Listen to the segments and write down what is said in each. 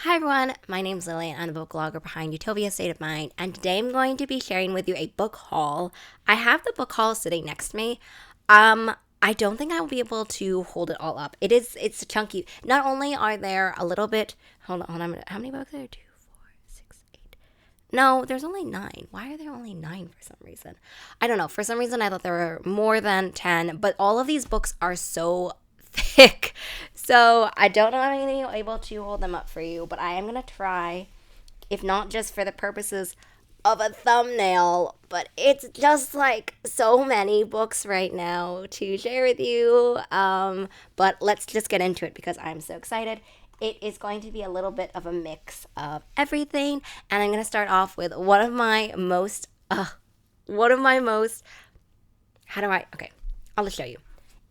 Hi everyone, my name's Lily and I'm the book blogger behind Utopia State of Mind, and today I'm going to be sharing with you a book haul. I have the book haul sitting next to me. I don't think I will be able to hold it all up. It's chunky. Not only are there a little bit hold on, how many books are there? Two, four, six, eight. No, there's only nine. Why are there only nine for some reason? I don't know. For some reason I thought there were more than 10, but all of these books are so thick. So I don't know if I'm going to be able to hold them up for you, but I am going to try, if not just for the purposes of a thumbnail, but it's just like so many books right now to share with you. But let's just get into it because I'm so excited. It is going to be a little bit of a mix of everything, and I'm going to start off with one of my most, okay, I'll just show you.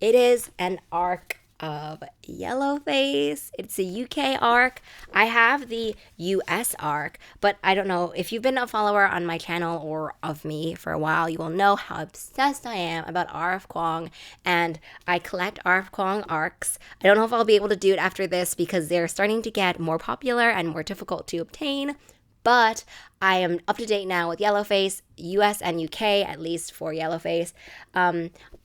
It is an arc of Yellowface. It's a UK arc. I have the US arc, but I don't know if you've been a follower on my channel or of me for a while, you will know how obsessed I am about RF Kwong, and I collect RF Kwong arcs. I don't know if I'll be able to do it after this because they're starting to get more popular and more difficult to obtain. But I am up to date now with Yellowface, US and UK, at least for Yellowface.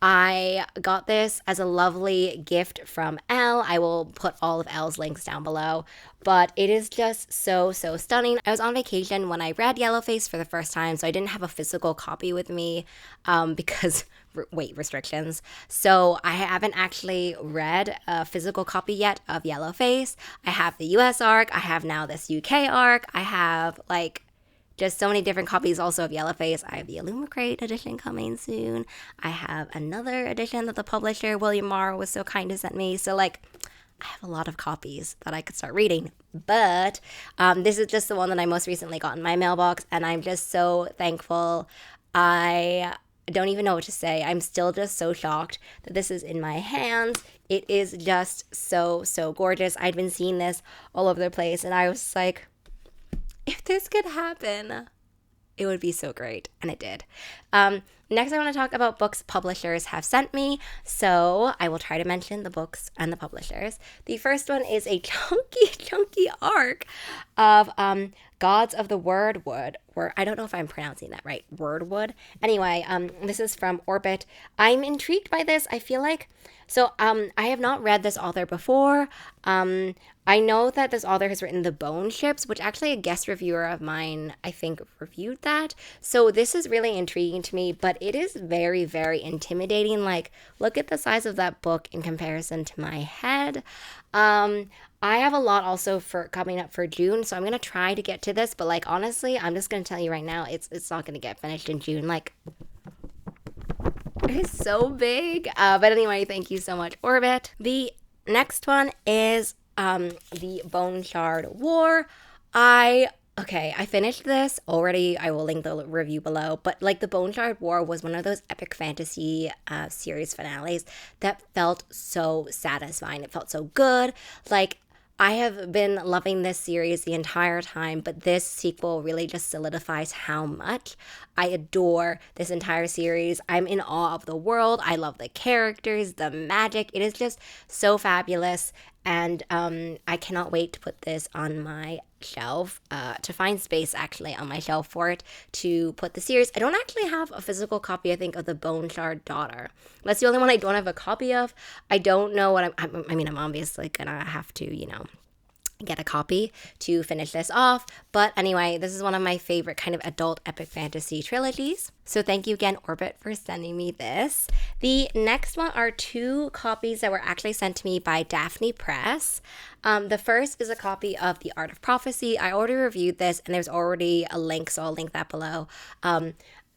I got this as a lovely gift from Elle. I will put all of Elle's links down below. But it is just so stunning. I was on vacation when I read Yellowface for the first time, so I didn't have a physical copy with me because weight restrictions. So I haven't actually read a physical copy yet of Yellowface. I have the US arc. I have now this UK arc. I have just so many different copies also of Yellowface. I have the Illumicrate edition coming soon. I have another edition that the publisher, William Morrow, was so kind to send me. So I have a lot of copies that I could start reading. But this is just the one that I most recently got in my mailbox, and I'm just so thankful. I don't even know what to say. I'm still just so shocked that this is in my hands. It is just so gorgeous. I'd been seeing this all over the place, and I was like, if this could happen, it would be so great. And it did. Next, I want to talk about books publishers have sent me. So I will try to mention the books and the publishers. The first one is a chunky arc of Gods of the Wordwood. I don't know if I'm pronouncing that right. Wordwood. Anyway, this is from Orbit. I'm intrigued by this. I feel like I have not read this author before. I know that this author has written The Bone Ships, which actually a guest reviewer of mine, I think, reviewed that. So this is really intriguing to me, but it is very intimidating. Look at the size of that book in comparison to my head. I have a lot also for coming up for June, so I'm gonna try to get to this. But honestly, I'm just gonna tell you right now, it's not gonna get finished in June. It's so big. But anyway, thank you so much, Orbit. The next one is the Bone Shard War. I finished this already. I will link the review below. But the Bone Shard War was one of those epic fantasy series finales that felt so satisfying. It felt so good. I have been loving this series the entire time, but this sequel really just solidifies how much I adore this entire series. I'm in awe of the world. I love the characters, the magic. It is just so fabulous, and I cannot wait to put this on my shelf, to find space actually on my shelf for it, to put the series. I don't actually have a physical copy, I think, of the Bone Shard Daughter. That's the only one I don't have a copy of. I don't know what I'm obviously gonna have to, get a copy to finish this off. But anyway, this is one of my favorite kind of adult epic fantasy trilogies. So thank you again, Orbit, for sending me this. The next one are two copies that were actually sent to me by Daphne Press. The first is a copy of The Art of Prophecy. I already reviewed this, and there's already a link, so I'll link that below.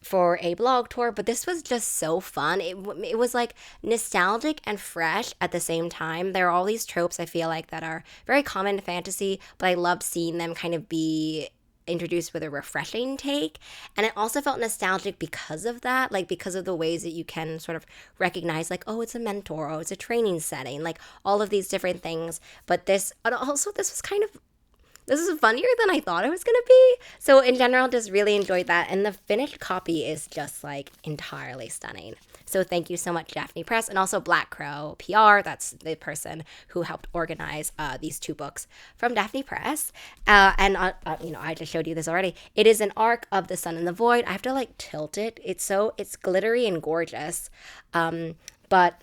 For a blog tour, but this was just so fun. It was nostalgic and fresh at the same time. There are all these tropes I feel like that are very common to fantasy, but I loved seeing them kind of be introduced with a refreshing take. And it also felt nostalgic because of that, because of the ways that you can sort of recognize oh, it's a mentor, oh, it's a training setting, all of these different things. But this was kind of this is funnier than I thought it was going to be. So in general, just really enjoyed that. And the finished copy is just like entirely stunning. So thank you so much, Daphne Press, and also Black Crow PR. That's the person who helped organize these two books from Daphne Press. I just showed you this already. It is an arc of The Sun and the Void. I have to like tilt it. It's glittery and gorgeous. But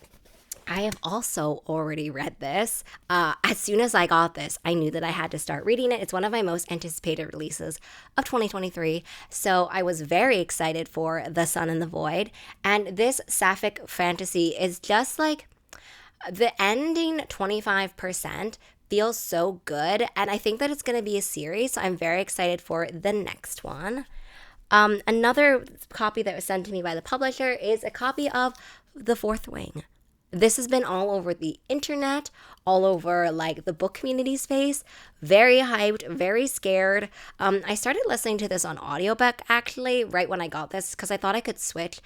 I have also already read this. As soon as I got this, I knew that I had to start reading it. It's one of my most anticipated releases of 2023. So I was very excited for The Sun and the Void. And this sapphic fantasy is just like the ending 25% feels so good. And I think that it's going to be a series. So I'm very excited for the next one. Another copy that was sent to me by the publisher is a copy of The Fourth Wing. This has been all over the internet, all over like the book community space. Very hyped, very scared. I started listening to this on audiobook actually right when I got this because I thought I could switch.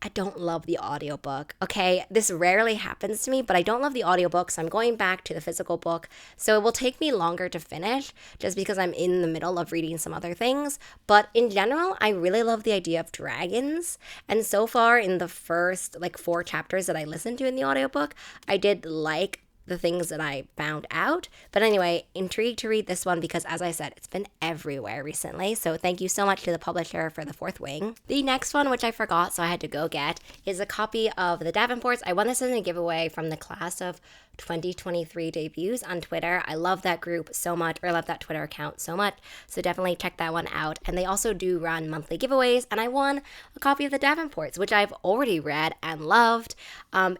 I don't love the audiobook. Okay, this rarely happens to me, but I don't love the audiobook, so I'm going back to the physical book. So it will take me longer to finish just because I'm in the middle of reading some other things. But in general, I really love the idea of dragons. And so far in the first like 4 chapters that I listened to in the audiobook, I did like the things that I found out. But anyway, intrigued to read this one because, as I said, it's been everywhere recently. So thank you so much to the publisher for The Fourth Wing. The next one, which I forgot, so I had to go get, is a copy of The Davenports. I won this in a giveaway from the class of 2023 debuts on Twitter. I love that group so much, or I love that Twitter account so much. So definitely check that one out. And they also do run monthly giveaways. And I won a copy of The Davenports, which I've already read and loved.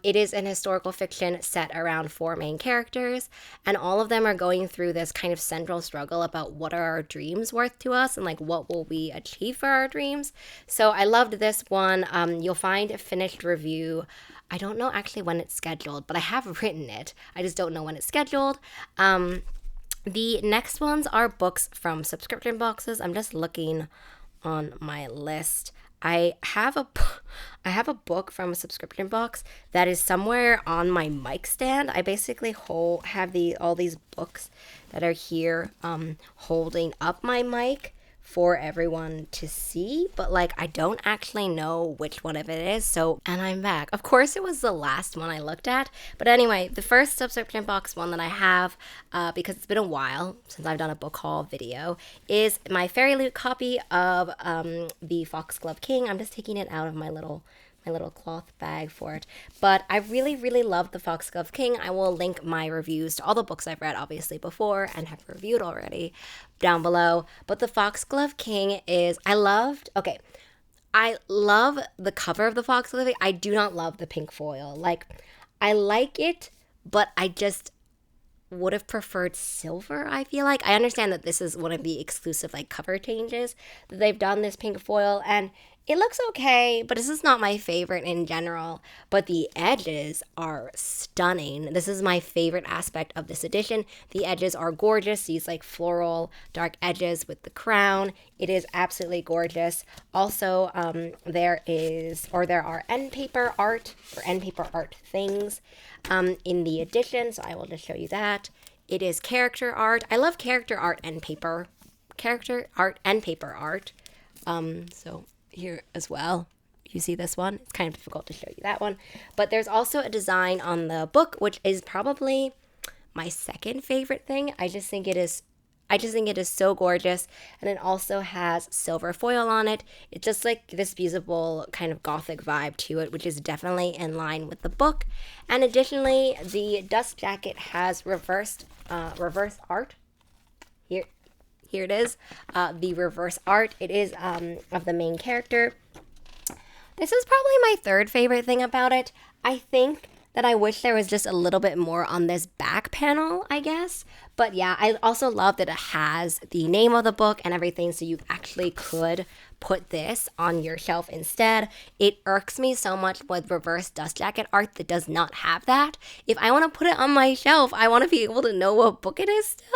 It is an historical fiction set around 4 main characters, and all of them are going through this kind of central struggle about what are our dreams worth to us and like what will we achieve for our dreams. So I loved this one. You'll find a finished review. I don't know actually when it's scheduled, but I have written it. I just don't know when it's scheduled. The next ones are books from subscription boxes. I'm just looking on my list. I have a book from a subscription box that is somewhere on my mic stand. I basically have all these books that are here holding up my mic for everyone to see, but like I don't actually know which one of it is. So, and I'm back. Of course it was the last one I looked at, but anyway, the first subscription box one that I have, because it's been a while since I've done a book haul video, is my Fairy Loot copy of the Foxworthy King. I'm just taking it out of my little cloth bag for it. But I really, really love the Foxworthy King. I will link my reviews to all the books I've read, obviously, before and have reviewed already down below. But the Foxworthy King is, I love the cover of the Foxworthy. I do not love the pink foil. Like, I like it, but I just would have preferred silver, I feel like. I understand that this is one of the exclusive like cover changes that they've done, this pink foil, and it looks okay, but this is not my favorite in general. But the edges are stunning. This is my favorite aspect of this edition. The edges are gorgeous. These like floral dark edges with the crown. It is absolutely gorgeous. Also, there are end paper art or end paper art things in the edition. So I will just show you that. It is character art. I love character art and paper. Character art and paper art. So here as well, you see this one. It's kind of difficult to show you that one, but there's also a design on the book which is probably my second favorite thing. I just think it is so gorgeous, and it also has silver foil on it. It's just like this beautiful kind of gothic vibe to it, which is definitely in line with the book. And additionally, the dust jacket has reverse art. Here it is, the reverse art. It is of the main character. This is probably my third favorite thing about it. I think that I wish there was just a little bit more on this back panel, I guess. But yeah, I also love that it has the name of the book and everything, so you actually could put this on your shelf instead. It irks me so much with reverse dust jacket art that does not have that. If I want to put it on my shelf, I want to be able to know what book it is still.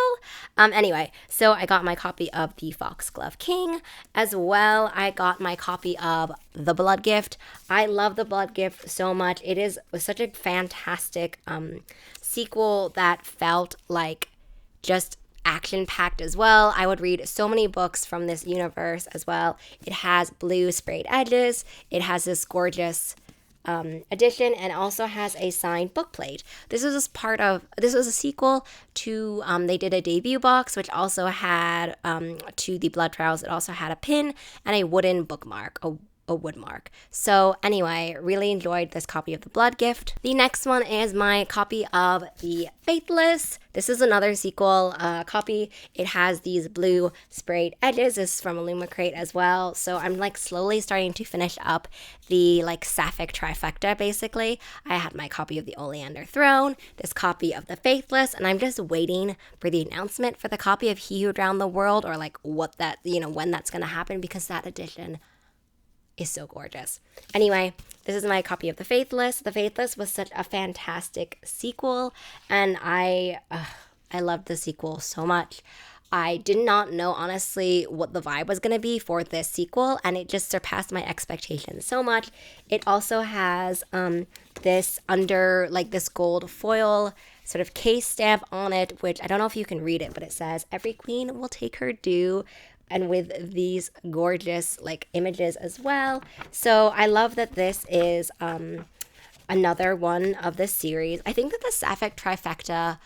Anyway, so I got my copy of the Foxworthy King. As well, I got my copy of The Blood Gift. I love The Blood Gift so much. It is such a fantastic sequel that felt like just action-packed as well. I would read so many books from this universe as well. It has blue sprayed edges. It has this gorgeous edition, and also has a signed book plate. This was a sequel to they did a debut box, which also had to the blood trials. It also had a pin and a wooden bookmark, a wood mark. So anyway, really enjoyed this copy of The Blood Gift. The next one is my copy of The Faithless. This is another sequel copy. It has these blue sprayed edges. This is from Illumicrate as well. So I'm like slowly starting to finish up the like sapphic trifecta basically. I had my copy of The Oleander Throne, this copy of The Faithless, and I'm just waiting for the announcement for the copy of He Who Drowned the World, or like what that, when that's gonna happen, because that edition is so gorgeous. Anyway, this is my copy of The Faithless. The Faithless was such a fantastic sequel, and I loved the sequel so much. I did not know, honestly, what the vibe was going to be for this sequel, and it just surpassed my expectations so much. It also has this this gold foil sort of case stamp on it, which I don't know if you can read it, but it says, "Every queen will take her due," and with these gorgeous like images as well. So I love that this is another one of this series. I think that the Sapphic Trifecta,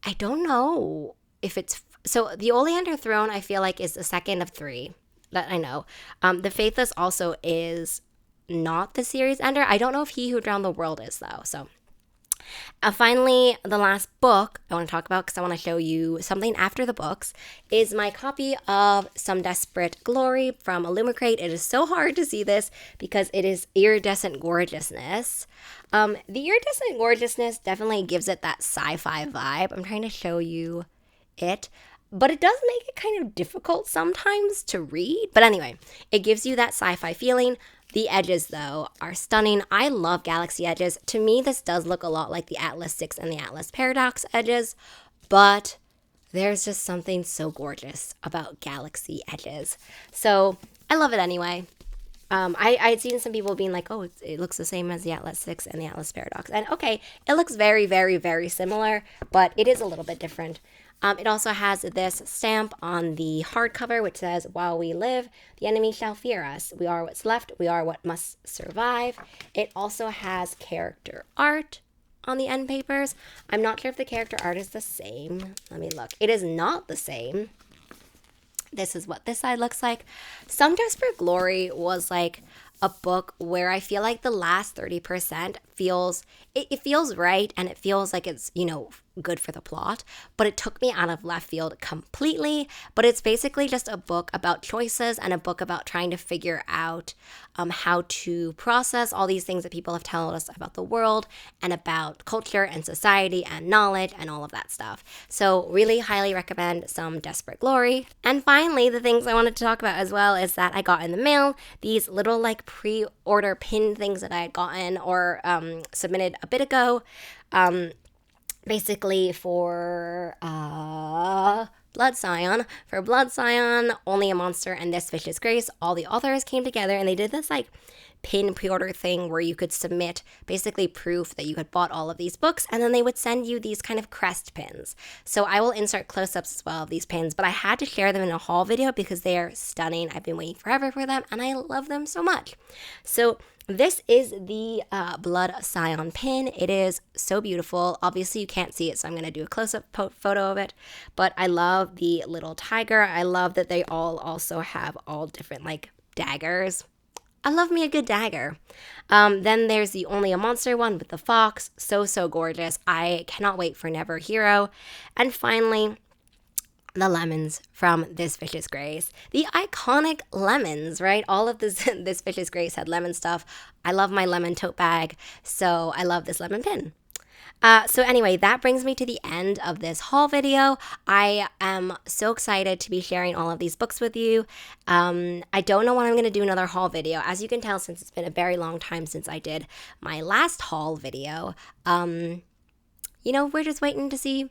I don't know if it's, so the Oleander Throne I feel like is the second of three that I know. The Faithless also is not the series ender. I don't know if He Who Drowned the World is though. So finally, the last book I want to talk about, because I want to show you something after the books, is my copy of Some Desperate Glory from Illumicrate. It is so hard to see this because it is iridescent gorgeousness. The iridescent gorgeousness definitely gives it that sci-fi vibe. I'm trying to show you it, but it does make it kind of difficult sometimes to read. But anyway, it gives you that sci-fi feeling. The edges, though, are stunning. I love galaxy edges. To me, this does look a lot like the Atlas 6 and the Atlas Paradox edges, but there's just something so gorgeous about galaxy edges. So I love it anyway. I'd seen some people being like, oh, it looks the same as the Atlas 6 and the Atlas Paradox. And okay, it looks very, very, very similar, but it is a little bit different. It also has this stamp on the hardcover, which says, "While we live, the enemy shall fear us. We are what's left. We are what must survive." It also has character art on the end papers. I'm not sure if the character art is the same. Let me look. It is not the same. This is what this side looks like. Some Desperate Glory was like a book where I feel like the last 30% feels, it feels right, and it feels like it's, good for the plot, but it took me out of left field completely. But it's basically just a book about choices and a book about trying to figure out how to process all these things that people have told us about the world and about culture and society and knowledge and all of that stuff. So really highly recommend Some Desperate Glory. And finally, the things I wanted to talk about as well is that I got in the mail these little like pre-order pin things that I had gotten or submitted a bit ago. Basically for Blood Scion. For Blood Scion, Only a Monster, and This Vicious Grace, all the authors came together and they did this like pin pre-order thing where you could submit basically proof that you had bought all of these books, and then they would send you these kind of crest pins. So I will insert close-ups as well of these pins, but I had to share them in a haul video because they are stunning. I've been waiting forever for them and I love them so much. So this is the Blood Scion pin. It is so beautiful. Obviously, you can't see it, so I'm going to do a close-up photo of it. But I love the little tiger. I love that they all also have all different, like, daggers. I love me a good dagger. Then there's the Only a Monster one with the fox. So, so gorgeous. I cannot wait for Never Hero. And finally, the lemons from This Vicious Grace. The iconic lemons, right? All of this Vicious Grace had lemon stuff. I love my lemon tote bag, so I love this lemon pin. So anyway, that brings me to the end of this haul video. I am so excited to be sharing all of these books with you. I don't know when I'm going to do another haul video. As you can tell, since it's been a very long time since I did my last haul video, we're just waiting to see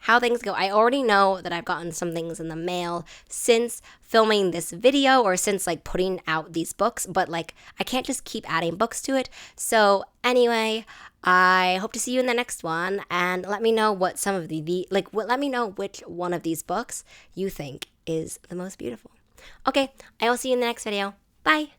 how things go. I already know that I've gotten some things in the mail since filming this video or since like putting out these books, but like I can't just keep adding books to it. So anyway, I hope to see you in the next one, and let me know what some of let me know which one of these books you think is the most beautiful. Okay, I will see you in the next video. Bye.